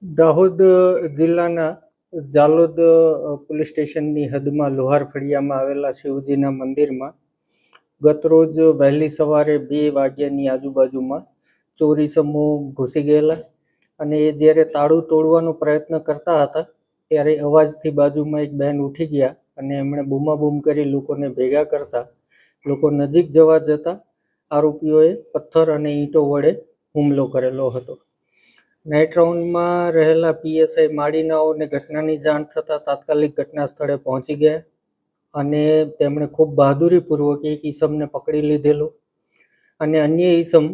દાહોદ જિલ્લાના ઝાલોદ પોલીસ સ્ટેશનની હદમાં લોહાર ફળિયામાં આવેલા શિવજીના મંદિરમાં ગતરોજ વહેલી સવારે 2 વાગ્યાની આજુબાજુમાં ચોરી સમૂહ ઘૂસી ગયેલા અને એ જ્યારે તાળું તોડવાનો પ્રયત્ન કરતા હતા ત્યારે અવાજથી બાજુમાં એક બહેન ઉઠી ગયા અને એમણે બૂમાબૂમ કરી લોકોને ભેગા કરતા લોકો નજીક જવા જતા આરોપીઓએ પથ્થર અને ઈંટો વડે હુમલો કરેલો હતો. નાઇટ રાઉન્ડમાં રહેલા પીએસઆઈ માળીનાઓને ઘટનાની જાણ થતાં તાત્કાલિક ઘટના સ્થળે પહોંચી ગયા અને તેમણે ખૂબ બહાદુરીપૂર્વક એક ઈસમને પકડી લીધેલો અને અન્ય ઈસમ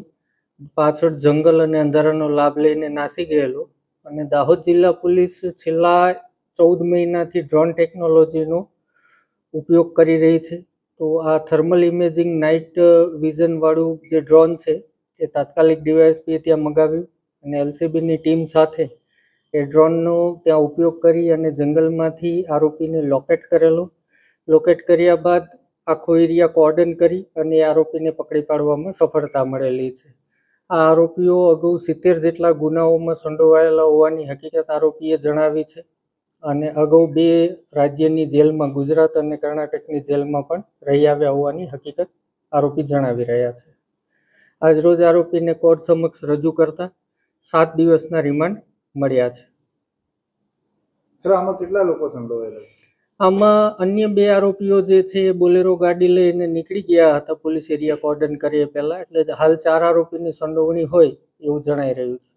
પાછળ જંગલ અને અંધારાનો લાભ લઈને નાસી ગયેલો. અને દાહોદ જિલ્લા પોલીસ છેલ્લા 14 મહિનાથી ડ્રોન ટેકનોલોજીનો ઉપયોગ કરી રહી છે. તો આ થર્મલ ઇમેજિંગ નાઇટ વિઝનવાળું જે ડ્રોન છે એ તાત્કાલિક ડીવાયએસપીએ ત્યાં મગાવ્યું અને એલસીબીની ટીમ સાથે એ ડ્રોનનો ત્યાં ઉપયોગ કરી અને જંગલમાંથી આરોપીને લોકેટ કર્યા બાદ આખો એરિયા કોર્ડન કરી અને આરોપીને પકડી પાડવામાં સફળતા મળેલી છે. આ આરોપીઓ અગાઉ 70 જેટલા ગુનાઓમાં સંડોવાયેલા હોવાની હકીકત આરોપીએ જણાવી છે અને અગાઉ 2 રાજ્યની જેલમાં, ગુજરાત અને કર્ણાટકની જેલમાં પણ રહી આવ્યા હોવાની હકીકત આરોપી જણાવી રહ્યા છે. આજરોજ આરોપીને કોર્ટ સમક્ષ રજૂ કરતા 7 દિવસના રિમાન્ડ મળ્યા છે. આમાં કેટલા લોકો સંડોવાયેલા છે? આમાં અન્ય 2 આરોપીઓ જે છે એ બોલેરો ગાડી લઈને નીકળી ગયા હતા પોલીસ એરિયા કોર્ડન કરીએ પહેલા, એટલે હાલ 4 આરોપીની સંડોવણી હોય એવું જણાઈ રહ્યું છે.